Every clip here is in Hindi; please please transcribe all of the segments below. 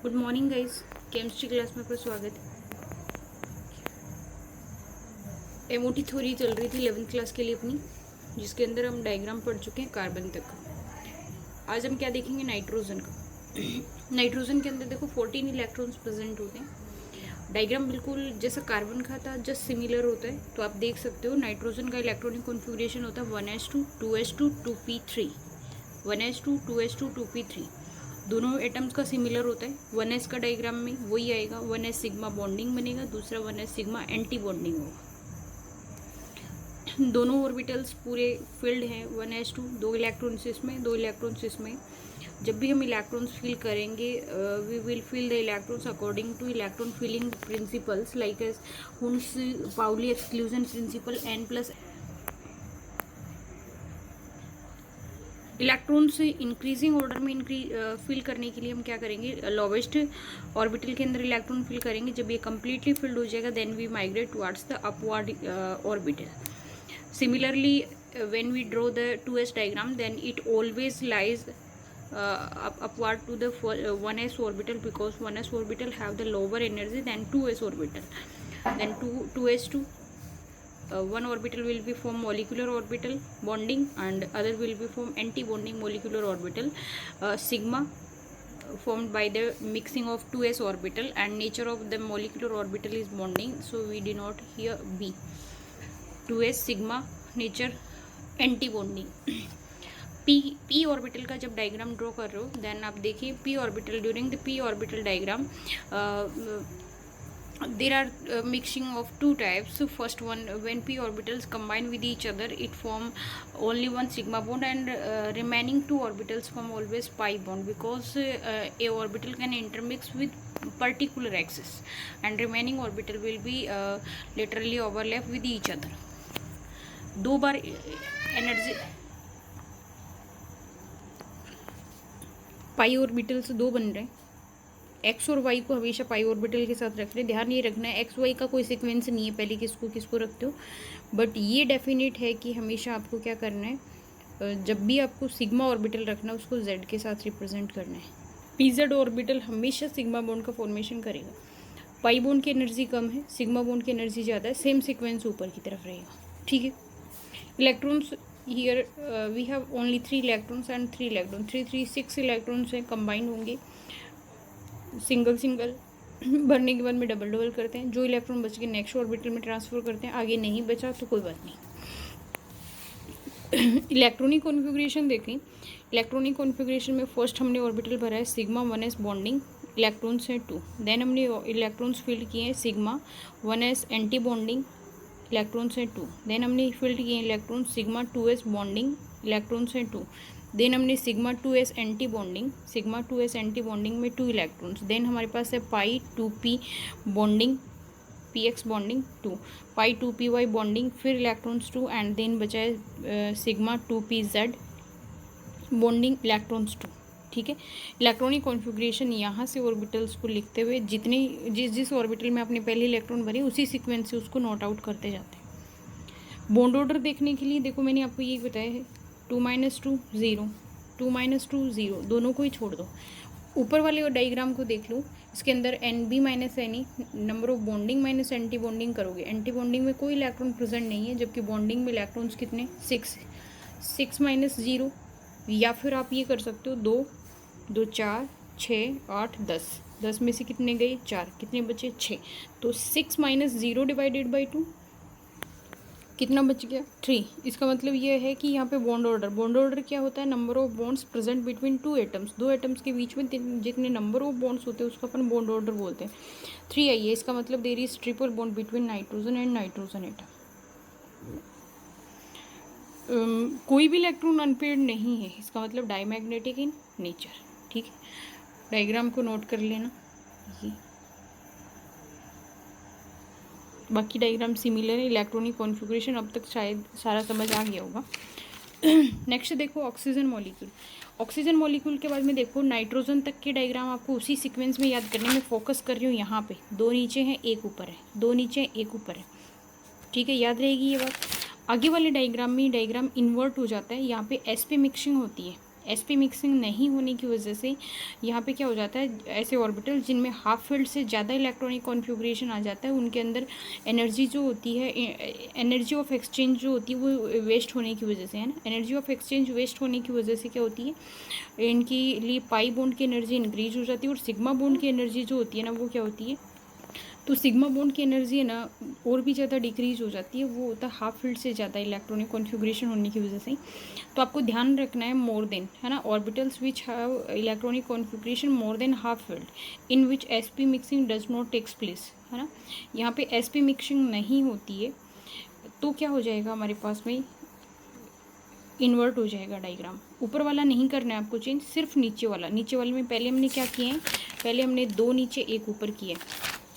Good morning guys. Chemistry class में आपका स्वागत है। एमओटी थ्योरी चल रही थी 11th क्लास के लिए अपनी, जिसके अंदर हम डायग्राम पढ़ चुके हैं कार्बन तक। आज हम क्या देखेंगे, नाइट्रोजन का। नाइट्रोजन के अंदर देखो 14 इलेक्ट्रॉन्स प्रेजेंट होते हैं। डायग्राम बिल्कुल जैसा कार्बन का था जस्ट सिमिलर होता है। तो आप देख सकते हो नाइट्रोजन का इलेक्ट्रॉनिक कॉन्फ़िगरेशन होता है 1s2 2s2 2p3, 1s2 2s2 2p3। दोनों एटम्स का सिमिलर होता है। 1s का डायग्राम में वही आएगा, 1s सिग्मा बॉन्डिंग बनेगा, दूसरा 1s सिग्मा एंटी बॉन्डिंग होगा। दोनों ऑर्बिटल्स पूरे फिल्ड हैं 1s2, दो इलेक्ट्रॉन्स इसमें, दो इलेक्ट्रॉन्स इसमें। जब भी हम इलेक्ट्रॉन्स फिल करेंगे, we will fill the electrons according to electron filling principles like as Hund's Pauli exclusion principle n plus. Electron से इंक्रीजिंग ऑर्डर में फिल करने के लिए हम क्या करेंगे, लोवेस्ट ऑर्बिटल के अंदर इलेक्ट्रॉन फिल करेंगे। जब ये कम्प्लीटली फिल्ड हो जाएगा then we migrate towards the upward orbital. Similarly when we draw the 2s diagram then it always lies upward to the 1s orbital, because 1s orbital have the lower energy than 2s orbital. Then 2s2 one orbital will be form molecular orbital bonding and other will be form anti-bonding molecular orbital. Sigma formed by the mixing of 2s orbital, and nature of the molecular orbital is bonding, so we denote here B. 2s sigma nature anti-bonding. p orbital का जब डायग्राम ड्रॉ कर रहे हो देन आप देखिए p orbital, during the p orbital diagram there are mixing of two types. So first one, when p orbitals combine with each other it form only one sigma bond, and remaining two orbitals form always pi bond, because a orbital can intermix with particular axis and remaining orbital will be laterally overlap with each other. दो बार एनर्जी पाई ऑर्बिटल्स दो बन रहे हैं। एक्स और वाई को हमेशा पाई ऑर्बिटल के साथ रख रहे हैं। ध्यान ये रखना है एक्स वाई का कोई सीक्वेंस नहीं है, पहले किसको किसको रखते हो, बट ये डेफिनेट है कि हमेशा आपको क्या करना है, जब भी आपको सिग्मा ऑर्बिटल रखना है उसको जेड के साथ रिप्रेजेंट करना है। पी जेड ऑर्बिटल हमेशा सिग्मा बॉन्ड का फॉर्मेशन करेगा। पाई बॉन्ड की एनर्जी कम है, सिग्मा बॉन्ड की एनर्जी ज़्यादा है, सेम सीक्वेंस ऊपर की तरफ रहेगा। ठीक है। Electrons here we have only 3 electrons and 3 electron, 6 electrons हैं, कंबाइंड होंगे। सिंगल भरने के बाद में डबल करते हैं। जो इलेक्ट्रॉन बच के नेक्स्ट ऑर्बिटल में ट्रांसफर करते हैं। आगे नहीं बचा तो कोई बात नहीं। इलेक्ट्रॉनिक कॉन्फ़िगरेशन देखें। इलेक्ट्रॉनिक कॉन्फ़िगरेशन में फर्स्ट हमने ऑर्बिटल भरा है सिग्मा 1s बॉन्डिंग, इलेक्ट्रॉन्स हैं 2। देन हमने इलेक्ट्रॉन्स फिल्ड किए हैं sigma 1s anti bonding, electrons हैं 2। देन हमने फील्ड किए electron sigma 2s bonding, electrons हैं 2। देन हमने sigma 2s anti bonding, sigma 2s anti bonding में 2 इलेक्ट्रॉन्स। देन हमारे पास है पाई 2p बॉन्डिंग, px बॉन्डिंग 2, पाई 2py बॉन्डिंग, फिर इलेक्ट्रॉन्स 2, एंड देन बचा है सिग्मा 2pz बॉन्डिंग, इलेक्ट्रॉन्स 2। ठीक है। इलेक्ट्रॉनिक कॉन्फ़िगरेशन यहाँ से ऑर्बिटल्स को लिखते हुए जितने जिस ऑर्बिटल में आपने पहले इलेक्ट्रॉन भरे उसी सीक्वेंस से उसको नोट आउट करते जाते हैं। बॉन्ड ऑर्डर देखने के लिए देखो मैंने आपको ये बताया है 2 - 2 0, 2 - 2 0, दोनों को ही छोड़ दो। ऊपर वाले डायग्राम को देख लो, इसके अंदर NB - NE number of bonding minus anti bonding करोगे। एंटी बॉन्डिंग में कोई इलेक्ट्रॉन प्रेजेंट नहीं है, जबकि बॉन्डिंग में इलेक्ट्रॉन्स कितने 6 - 0, या फिर आप ये कर सकते हो 2 2 4 6 8 10, 10 में से कितने गए 4, कितने बचे 6, तो 6 - 0 डिवाइडेड बाई 2 कितना बच गया 3। इसका मतलब ये है कि यहाँ पे बॉन्ड ऑर्डर क्या होता है, number of bonds present between two atoms, दो एटम्स के बीच में जितने नंबर ऑफ बॉन्ड्स होते हैं उसको अपन बॉन्ड ऑर्डर बोलते हैं। 3 आई है, इसका मतलब there is triple bond between nitrogen and nitrogen atom. कोई भी इलेक्ट्रॉन अनपेयर्ड नहीं है, इसका मतलब डायमैग्नेटिक इन नेचर। ठीक है। डायग्राम को नोट कर लेना। ये बाकी डायग्राम सिमिलर है। इलेक्ट्रॉनिक कॉन्फ़िगरेशन अब तक शायद सारा समझ आ गया होगा। नेक्स्ट देखो ऑक्सीजन मॉलिक्यूल। ऑक्सीजन मॉलिक्यूल के बाद में देखो नाइट्रोजन तक के डायग्राम आपको उसी सीक्वेंस में याद करने में फोकस कर रही हूँ। यहाँ पे 2 नीचे हैं 1 ऊपर है, 2 नीचे हैं 1 ऊपर है। ठीक है, याद रहेगी ये बात। आगे वाले डायग्राम में डायग्राम इन्वर्ट हो जाता है, यहाँ पे S पे मिक्सिंग होती है। sp मिक्सिंग नहीं होने की वजह से यहाँ पे क्या हो जाता है, ऐसे ऑर्बिटल जिनमें हाफ फील्ड से ज़्यादा इलेक्ट्रॉनिक कॉन्फ़िगरेशन आ जाता है उनके अंदर एनर्जी जो होती है, एनर्जी ऑफ एक्सचेंज जो होती है वो वेस्ट होने की वजह से, है ना। एनर्जी ऑफ एक्सचेंज वेस्ट होने की वजह से क्या होती है, इनकी लिए पाई बॉन्ड की एनर्जी इंक्रीज हो जाती है और सिग्मा बॉन्ड की एनर्जी जो होती है ना वो क्या होती है, तो सिग्मा बॉन्ड की एनर्जी है ना और भी ज़्यादा डिक्रीज हो जाती है। वो होता है हाफ फील्ड से ज़्यादा इलेक्ट्रॉनिक कॉन्फ़िगरेशन होने की वजह से। तो आपको ध्यान रखना है मोर देन, है ना, orbitals which have electronic configuration more than half filled in which sp mixing does not takes place, है ना। यहाँ पे sp मिक्सिंग नहीं होती है तो क्या हो जाएगा हमारे पास में, इन्वर्ट हो जाएगा डायग्राम। ऊपर वाला नहीं करना है आपको चेंज, सिर्फ नीचे वाला। नीचे वाले में पहले हमने क्या किए हैं, पहले हमने 2 नीचे 1 ऊपर किए।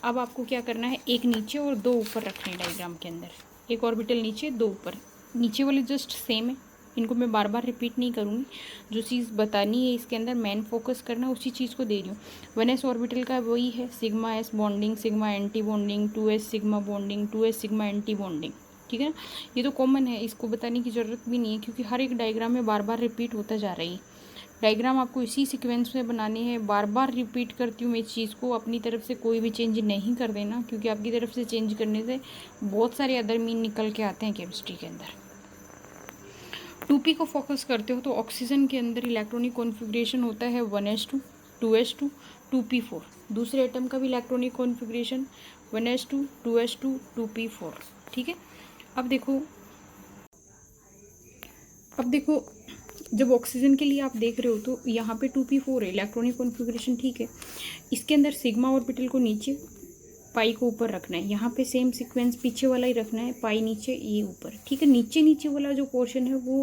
अब आपको क्या करना है, 1 नीचे और 2 ऊपर रखने हैं डायग्राम के अंदर। 1 ऑर्बिटल नीचे 2 ऊपर, नीचे वाले जस्ट सेम है, इनको मैं बार बार रिपीट नहीं करूँगी। जो चीज़ बतानी है इसके अंदर मेन फोकस करना, उसी चीज़ को दे रही हूँ। 1s ऑर्बिटल का वही है, sigma S bonding, sigma anti bonding, 2s sigma bonding, 2s sigma anti bonding, ठीक है ना। ये तो कॉमन है, इसको बताने की ज़रूरत भी नहीं है क्योंकि हर एक डायग्राम में बार बार रिपीट होता जा रही है। डायग्राम आपको इसी सीक्वेंस में बनाने हैं। बार बार रिपीट करती हूँ मैं इस चीज़ को, अपनी तरफ से कोई भी चेंज नहीं कर देना क्योंकि आपकी तरफ से चेंज करने से बहुत सारे अदर मीन निकल के आते हैं केमिस्ट्री के अंदर। 2p को फोकस करते हो तो ऑक्सीजन के अंदर इलेक्ट्रॉनिक कॉन्फ़िगरेशन होता है 1s2, 2s2, 2p4। दूसरे एटम का भी electronic configuration 1s2, 2s2, 2p4, ठीक है। अब देखो जब ऑक्सीजन के लिए आप देख रहे हो तो यहाँ पे 2p4 है इलेक्ट्रॉनिक कॉन्फ़िगरेशन, ठीक है। इसके अंदर सिग्मा ऑर्बिटल को नीचे, पाई को ऊपर रखना है। यहाँ पे सेम सीक्वेंस पीछे वाला ही रखना है, पाई नीचे ये ऊपर, ठीक है। नीचे वाला जो पोर्शन है वो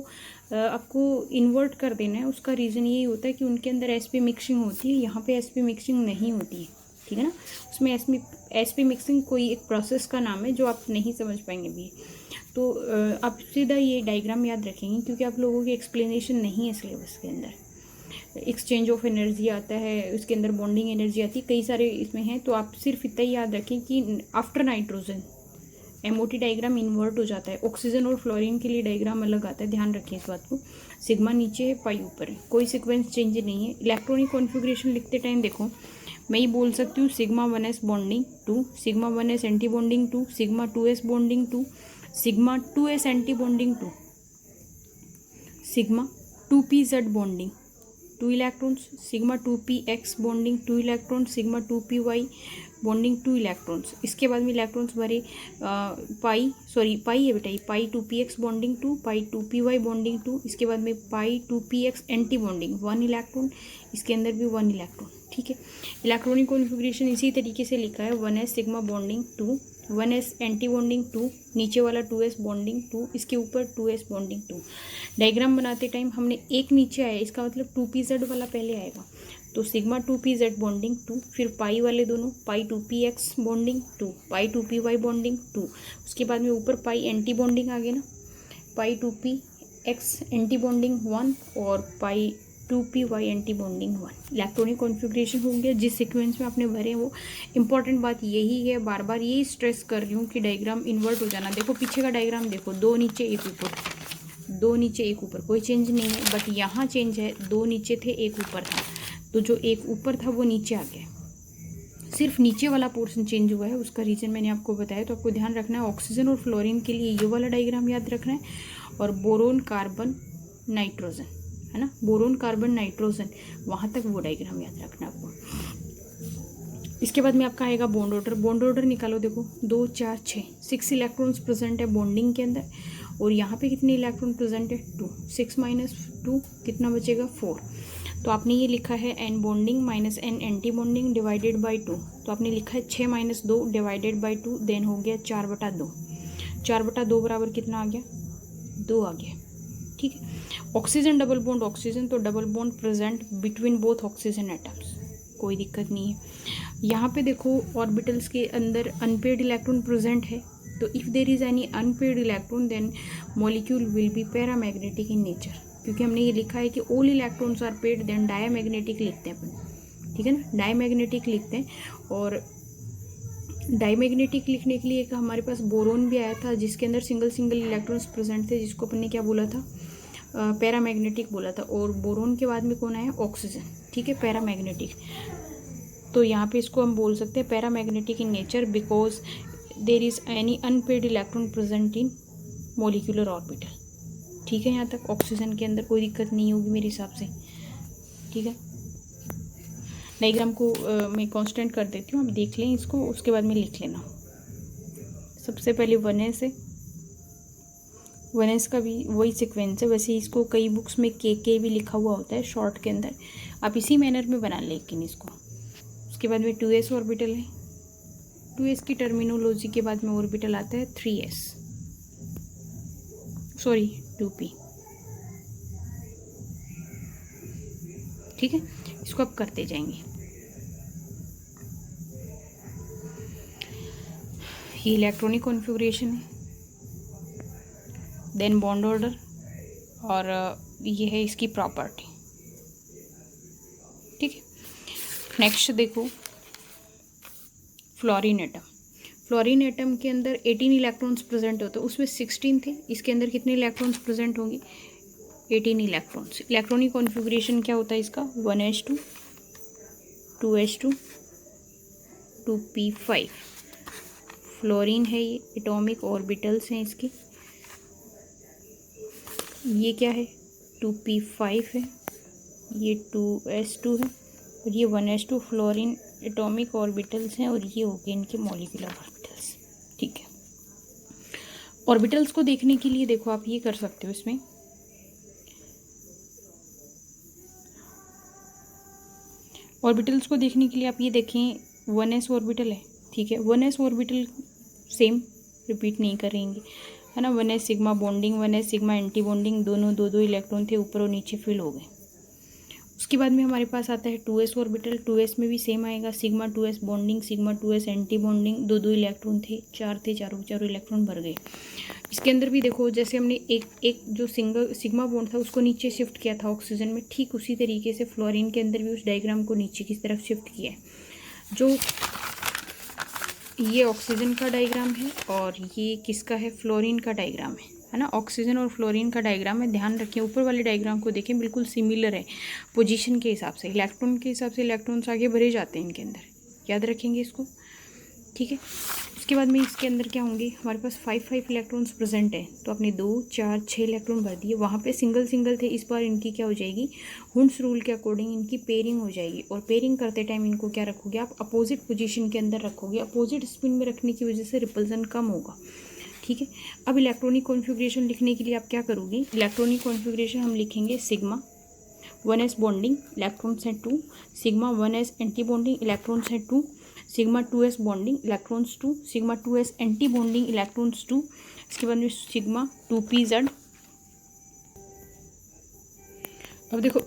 आपको इन्वर्ट कर देना है। उसका रीज़न यही होता है कि उनके अंदर sp मिक्सिंग होती है, यहाँ पे sp मिक्सिंग नहीं होती है, ठीक है ना। उसमें sp मिक्सिंग कोई एक प्रोसेस का नाम है जो आप नहीं समझ पाएंगे भी। तो आप सीधा ये डायग्राम याद रखेंगे क्योंकि आप लोगों की एक्सप्लेनेशन नहीं है सिलेबस के अंदर। एक्सचेंज ऑफ एनर्जी आता है, उसके अंदर बॉन्डिंग एनर्जी आती है, कई सारे इसमें हैं। तो आप सिर्फ इतना ही याद रखें कि after nitrogen MOT diagram invert हो जाता है। ऑक्सीजन और फ्लोरीन के लिए डायग्राम अलग आता है, ध्यान रखें इस बात को। सिग्मा नीचे है, पाई ऊपर है, कोई सीक्वेंस चेंज नहीं है। इलेक्ट्रॉनिक कॉन्फ़िगरेशन लिखते टाइम देखो मैं ही बोल सकती हूँ sigma 1s bonding 2, sigma 1s anti bonding 2, sigma 2s bonding 2, sigma 2s anti bonding 2, sigma 2pz bonding 2 electrons, sigma 2px bonding 2 electrons, sigma 2py bonding 2 electrons. इसके बाद में इलेक्ट्रॉन्स भरे पाई है बेटा, पाई 2px बॉन्डिंग 2, पाई 2py बॉन्डिंग 2। इसके बाद में पाई 2px एंटी बॉन्डिंग 1 इलेक्ट्रॉन, इसके अंदर भी 1 इलेक्ट्रॉन, ठीक है। इलेक्ट्रॉनिक कॉन्फ़िगरेशन इसी तरीके से लिखा है, 1s sigma bonding 2, 1s anti bonding 2, नीचे वाला 2s बॉन्डिंग 2, इसके ऊपर 2s बॉन्डिंग 2। डायग्राम बनाते टाइम हमने एक नीचे आया, इसका मतलब 2pz वाला पहले आएगा, तो सिग्मा 2pz बॉन्डिंग 2, फिर पाई वाले दोनों, पाई 2px बॉन्डिंग 2, पाई 2py बॉन्डिंग 2। उसके बाद में ऊपर पाई एंटी बॉन्डिंग आ गया ना, पाई 2px एंटी बॉन्डिंग 1 और पाई 2py anti bonding 1। Electronic configuration हो गया जिस सीक्वेंस में आपने भरे वो। इंपॉर्टेंट बात यही है, बार बार यही स्ट्रेस कर रही हूँ कि डायग्राम इन्वर्ट हो जाना। देखो पीछे का डायग्राम देखो, 2 नीचे 1 ऊपर, 2 नीचे 1 ऊपर, कोई चेंज नहीं है। बट यहाँ चेंज है, 2 नीचे थे 1 ऊपर था, तो जो 1 ऊपर था वो नीचे आ गया। सिर्फ नीचे वाला पोर्शन चेंज हुआ है, उसका रीज़न मैंने आपको बताया। तो आपको ध्यान रखना है ऑक्सीजन और फ्लोरीन के लिए ये वाला डायग्राम याद रखना है, और बोरोन कार्बन नाइट्रोजन, है ना, बोरोन कार्बन नाइट्रोजन, वहाँ तक वो डायग्राम याद रखना आपको। इसके बाद में आपका आएगा बॉन्ड ऑर्डर। बॉन्ड ऑर्डर निकालो, देखो 2 4 6, 6 इलेक्ट्रॉन्स प्रेजेंट है बॉन्डिंग के अंदर, और यहाँ पे कितने इलेक्ट्रॉन प्रेजेंट है 2, 6 - 2 कितना बचेगा 4। तो आपने ये लिखा है n bonding minus n anti bonding divided by 2, तो आपने लिखा है 6 - 2 डिवाइडेड बाई 2, देन हो गया 4/2। 4/2 बराबर कितना आ गया 2 आ गया, ठीक है। ऑक्सीजन डबल बॉन्ड ऑक्सीजन, तो double bond present between both oxygen atoms, कोई दिक्कत नहीं है। यहाँ पे देखो ऑर्बिटल्स के अंदर अनपेड इलेक्ट्रॉन प्रेजेंट है, तो if there is any unpaired electron then molecule will be paramagnetic in nature, क्योंकि हमने ये लिखा है कि all electrons are paired then diamagnetic लिखते हैं अपन, ठीक है ना, डायमैग्नेटिक लिखते हैं। और डायमैग्नेटिक लिखने के लिए एक हमारे पास बोरोन भी आया था जिसके अंदर सिंगल इलेक्ट्रॉन्स प्रेजेंट थे, जिसको अपन ने क्या बोला था पैरामैग्नेटिक बोला था, और बोरोन के बाद में कौन आया, ऑक्सीजन, ठीक है, पैरामैग्नेटिक। तो यहाँ पे इसको हम बोल सकते हैं paramagnetic in nature because there is any unpaired electron present in molecular orbital. ठीक है, यहाँ तक ऑक्सीजन के अंदर कोई दिक्कत नहीं होगी मेरे हिसाब से। ठीक है, डायग्राम को मैं कांस्टेंट कर देती हूँ, आप देख लें इसको, उसके बाद में लिख लेना। सबसे पहले 1s है, 1s का भी वही सीक्वेंस है, वैसे इसको कई बुक्स में के भी लिखा हुआ होता है शॉर्ट के अंदर, आप इसी मैनर में बना लेकिन इसको। उसके बाद में 2s ऑर्बिटल है, 2s की टर्मिनोलॉजी के बाद में ऑर्बिटल आता है 3s, सॉरी 2p। ठीक है, इसको अब करते जाएंगे। ये इलेक्ट्रॉनिक कॉन्फ़िगरेशन है, देन बॉन्ड ऑर्डर, और ये है इसकी प्रॉपर्टी। ठीक है, नेक्स्ट देखो फ्लोरीन एटम। फ्लोरीन एटम के अंदर 18 इलेक्ट्रॉन्स प्रेजेंट होते हैं, उसमें 16 थे, इसके अंदर कितने इलेक्ट्रॉन्स प्रेजेंट होंगे, 18 इलेक्ट्रॉन्स। इलेक्ट्रॉनिक कॉन्फ़िगरेशन क्या होता है इसका, 1s2 2s2 2p5। फ्लोरीन है ये, एटॉमिक ऑर्बिटल्स हैं इसकी, ये क्या है 2p5 है, ये 2s2 है, और ये 1s2। फ्लोरीन एटॉमिक ऑर्बिटल्स हैं, और ये हो गए इनके मॉलिक्यूलर ऑर्बिटल्स। ठीक है, ऑर्बिटल्स को देखने के लिए देखो आप ये कर सकते हो, इसमें ऑर्बिटल्स को देखने के लिए आप ये देखें 1s ऑर्बिटल है। ठीक है, 1s ऑर्बिटल सेम रिपीट नहीं करेंगे, है ना। 1s sigma bonding, 1s sigma anti bonding, दोनों दो इलेक्ट्रॉन थे, ऊपर और नीचे फिल हो गए। उसके बाद में हमारे पास आता है 2s ऑर्बिटल, 2s में भी सेम आएगा, sigma 2s bonding, sigma 2s anti bonding, दो इलेक्ट्रॉन थे, चारों इलेक्ट्रॉन भर गए। इसके अंदर भी देखो, जैसे हमने एक जो सिंगल सिग्मा बॉन्ड था उसको नीचे शिफ्ट किया था ऑक्सीजन में, ठीक उसी तरीके से फ्लोरीन के अंदर भी उस डायग्राम को नीचे की तरफ शिफ्ट किया है। जो ये ऑक्सीजन का डायग्राम है और ये किसका है, फ्लोरीन का डायग्राम है ना। ऑक्सीजन और फ्लोरीन का डायग्राम है, ध्यान रखें ऊपर वाले डायग्राम को देखें, बिल्कुल सिमिलर है पोजीशन के हिसाब से, इलेक्ट्रॉन के हिसाब से इलेक्ट्रॉन्स आगे भरे जाते हैं इनके अंदर, याद रखेंगे इसको। ठीक है, उसके बाद में इसके अंदर क्या होंगे, हमारे पास 5 इलेक्ट्रॉन्स प्रेजेंट है, तो आपने 2 4 6 इलेक्ट्रॉन भर दिए। वहाँ पे सिंगल थे, इस बार इनकी क्या हो जाएगी, हुंड्स रूल के अकॉर्डिंग इनकी पेयरिंग हो जाएगी, और पेयरिंग करते टाइम इनको क्या रखोगे आप, अपोजिट पोजीशन के अंदर रखोगे। अपोजिट स्पिन में रखने की वजह से रिपल्सन कम होगा। ठीक है, अब इलेक्ट्रॉनिक कॉन्फ़िगरेशन लिखने के लिए आप क्या करोगे, इलेक्ट्रॉनिक कॉन्फ़िगरेशन हम लिखेंगे सिग्मा 1s बॉन्डिंग, इलेक्ट्रॉन्स हैं 2, sigma 1s anti bonding, electrons हैं 2, sigma 2s bonding, electrons 2, sigma 2s anti bonding, electrons 2। इसके बाद में सिग्मा 2pz। अब देखो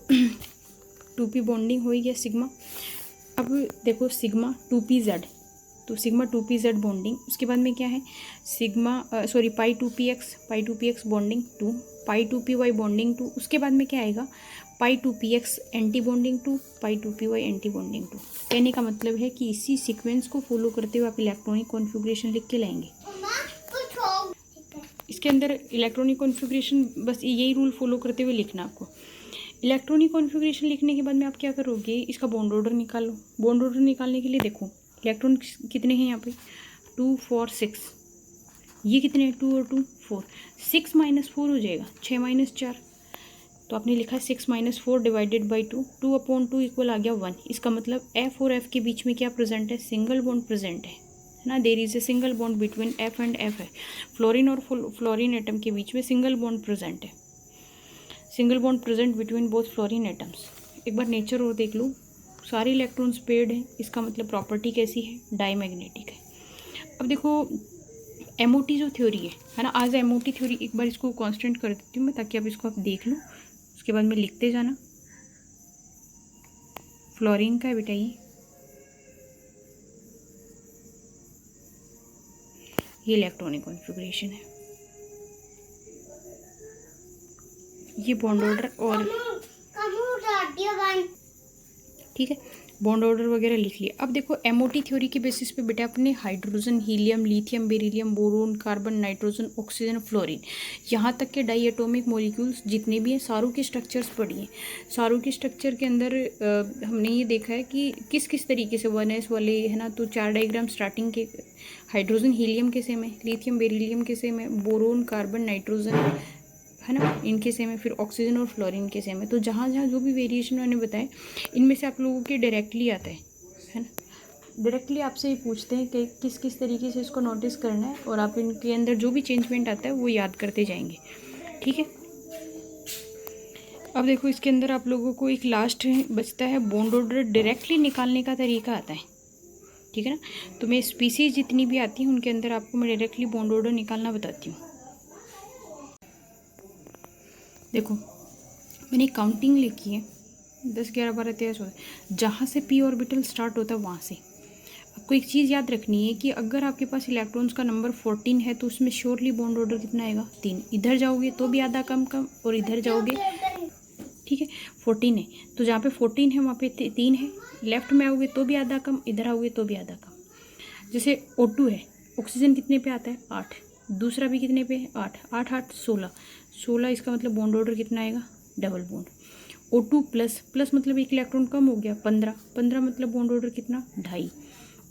2p बॉन्डिंग हो गया सिग्मा। अब देखो सिग्मा 2pz, तो सिग्मा 2pz बॉन्डिंग। उसके बाद में क्या है, सिग्मा पाई 2px बॉन्डिंग 2, पाई 2py बॉन्डिंग 2। उसके बाद में क्या आएगा, पाई 2px एंटी बॉन्डिंग 2, पाई 2py एंटी बॉन्डिंग 2। कहने का मतलब है कि इसी सीक्वेंस को फॉलो करते हुए आप इलेक्ट्रॉनिक कॉन्फ़िगरेशन लिख के लाएंगे। इसके अंदर इलेक्ट्रॉनिक कॉन्फ़िगरेशन बस यही रूल फॉलो करते हुए लिखना आपको। इलेक्ट्रॉनिक कॉन्फ़िगरेशन लिखने के बाद में आप क्या करोगे, इसका बॉन्ड ऑर्डर निकालो। बॉन्ड ऑर्डर निकालने के लिए देखो इलेक्ट्रॉन कितने हैं यहाँ पे, 2 4 6, ये कितने हैं 2 और 2 4, 6 - 4 हो जाएगा, 6 - 4, तो आपने लिखा 6 - 4 डिवाइडेड बाई 2, 2/2 इक्वल आ गया 1। इसका मतलब F और F के बीच में क्या प्रेजेंट है, सिंगल बॉन्ड प्रेजेंट है ना। There is a single bond between F and F है, फ्लोरीन और फ्लोरीन एटम के बीच में सिंगल बॉन्ड प्रेजेंट है, single bond present between both fluorine atoms. एक बार नेचर और देख लो, सारे इलेक्ट्रॉन्स पेयर्ड हैं, इसका मतलब प्रॉपर्टी कैसी है, डायमैग्नेटिक है। अब देखो MOT जो थ्योरी है ना, आज MOT थ्योरी एक बार इसको कांस्टेंट कर देती हूँ मैं, ताकि आप इसको आप देख लो, उसके बाद में लिखते जाना। फ्लोरीन का है बेटा, ये इलेक्ट्रॉनिक कॉन्फ़िगरेशन है, ये बॉन्ड ऑर्डर। और ठीक है, बॉन्ड ऑर्डर वगैरह लिख लिया। अब देखो एमओटी थ्योरी के बेसिस पे बेटा अपने hydrogen, helium, lithium, beryllium, boron, carbon, nitrogen, oxygen, fluorine, यहाँ तक के डाई एटॉमिक मॉलिक्यूल्स जितने भी हैं सारों के स्ट्रक्चर्स पढ़िए। सारों के स्ट्रक्चर के अंदर हमने ये देखा है कि किस किस तरीके से 1s वाले है ना, तो 4 डायग्राम स्टार्टिंग के हाइड्रोजन हीलियम के सेम है, लिथियम बेरिलियम के सेम है, बोरोन कार्बन नाइट्रोजन है ना इनके सेम है, फिर ऑक्सीजन और फ्लोरीन के सेम है। तो जहाँ जहाँ जो भी वेरिएशन मैंने बताए इनमें से आप लोगों के डायरेक्टली आता है ना, डायरेक्टली आपसे ये पूछते हैं कि किस किस तरीके से इसको नोटिस करना है, और आप इनके अंदर जो भी चेंजमेंट आता है वो याद करते जाएंगे। ठीक है, अब देखो इसके अंदर आप लोगों को एक लास्ट बचता है बॉन्ड ऑर्डर डायरेक्टली निकालने का तरीका आता है। ठीक है ना, तो मैं स्पीसीज जितनी भी आती हैं उनके अंदर आपको मैं डायरेक्टली बॉन्ड ऑर्डर निकालना बताती हूँ। देखो मैंने काउंटिंग लिखी है 10 11 12 13 14, जहाँ से पी ऑर्बिटल स्टार्ट होता है वहाँ से आपको एक चीज़ याद रखनी है कि अगर आपके पास इलेक्ट्रॉन्स का नंबर 14 है तो उसमें श्योरली बॉन्ड ऑर्डर कितना आएगा 3। इधर जाओगे तो भी आधा कम कम, और इधर जाओगे, ठीक है 14 है तो जहाँ पे 14 है वहाँ पे 3 है। लेफ्ट में आओगे तो भी आधा कम, इधर आओगे तो भी आधा कम। जैसे O2 है, ऑक्सीजन कितने पे आता है 8, दूसरा भी कितने पे है 8, 8 8 16, इसका मतलब बॉन्ड ऑर्डर कितना आएगा double bond. O2 plus plus मतलब एक इलेक्ट्रॉन कम हो गया 15 मतलब बॉन्ड ऑर्डर कितना 2.5।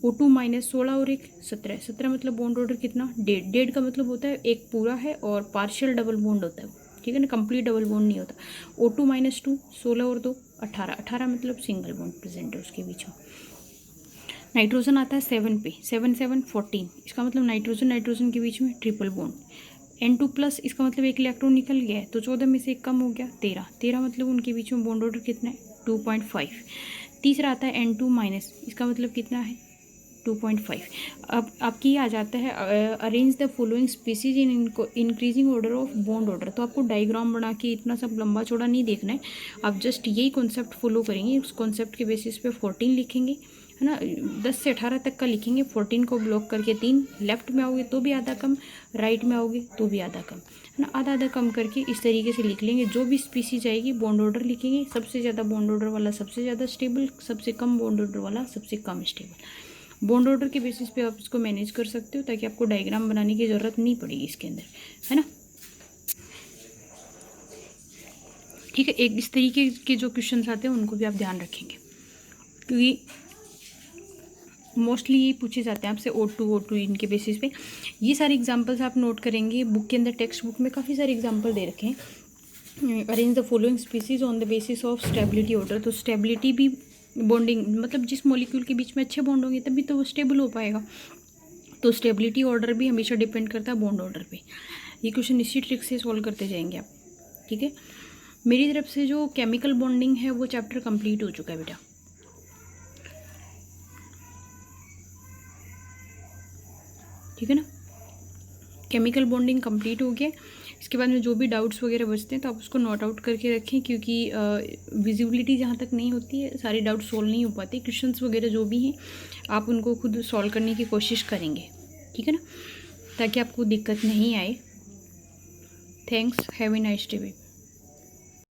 O2 माइनस 16 और एक 17 मतलब बॉन्ड ऑर्डर कितना 1.5 का मतलब होता है एक पूरा है और पार्शियल डबल बॉन्ड होता है, ठीक है ना, कंप्लीट डबल बॉन्ड नहीं होता। O2 माइनस 2 16 और 2 18 मतलब सिंगल बॉन्ड प्रेजेंट है उसके बीच में। नाइट्रोजन आता है 7 पे, 7 7 14, इसका मतलब नाइट्रोजन के बीच में ट्रिपल बॉन्ड। N2 प्लस इसका मतलब एक इलेक्ट्रॉन निकल गया है तो 14 में से एक कम हो गया 13 मतलब उनके बीच में बॉन्ड ऑर्डर कितना है 2.5। तीसरा आता है N2 माइनस, इसका मतलब कितना है 2.5। अब आपकी ये आ जाता है arrange the following species in increasing order of bond order. तो आपको डायग्राम बना के इतना सब लंबा चौड़ा नहीं देखना है, आप जस्ट यही कॉन्सेप्ट फॉलो करेंगे। उस कॉन्सेप्ट के बेसिस पे 14 लिखेंगे है ना, 10 से 18 तक का लिखेंगे, 14 को ब्लॉक करके 3, लेफ्ट में आओगे तो भी आधा कम, राइट में आओगे तो भी आधा कम, है ना, आधा आधा कम करके इस तरीके से लिख लेंगे। जो भी स्पीसीज आएगी बॉन्ड ऑर्डर लिखेंगे, सबसे ज़्यादा बॉन्ड ऑर्डर वाला सबसे ज़्यादा स्टेबल, सबसे कम बॉन्ड ऑर्डर वाला सबसे कम स्टेबल। बॉन्ड ऑर्डर के बेसिस पे आप इसको मैनेज कर सकते हो ताकि आपको डायग्राम बनाने की ज़रूरत नहीं पड़ेगी इसके अंदर, है ना। ठीक है, एक इस तरीके के जो क्वेश्चन आते हैं उनको भी आप ध्यान रखेंगे क्योंकि मोस्टली यही पूछे जाते हैं आपसे O2 इनके बेसिस पे। ये सारे एग्जांपल्स आप नोट करेंगे बुक के अंदर, टेक्स्ट बुक में काफ़ी सारे एग्जांपल दे रखे हैं। Arrange the following species on the basis of stability order. तो स्टेबिलिटी भी बॉन्डिंग मतलब जिस मॉलिक्यूल के बीच में अच्छे बॉन्ड होंगे तभी तो वो स्टेबल हो पाएगा। तो स्टेबिलिटी ऑर्डर भी हमेशा डिपेंड करता है बॉन्ड ऑर्डर पे। ये क्वेश्चन इसी ट्रिक से सॉल्व करते जाएंगे आप, ठीक है। मेरी तरफ से जो केमिकल बॉन्डिंग है वो चैप्टर कंप्लीट हो चुका है बेटा, ठीक है ना। केमिकल बॉन्डिंग कंप्लीट हो गया। इसके बाद में जो भी डाउट्स वगैरह बचते हैं तो आप उसको नोट आउट करके रखें क्योंकि विजिबिलिटी जहाँ तक नहीं होती है सारे डाउट सॉल्व नहीं हो पाते। क्वेश्चंस वगैरह जो भी हैं आप उनको खुद सॉल्व करने की कोशिश करेंगे, ठीक है ना, ताकि आपको दिक्कत नहीं आए। Thanks, have a nice day.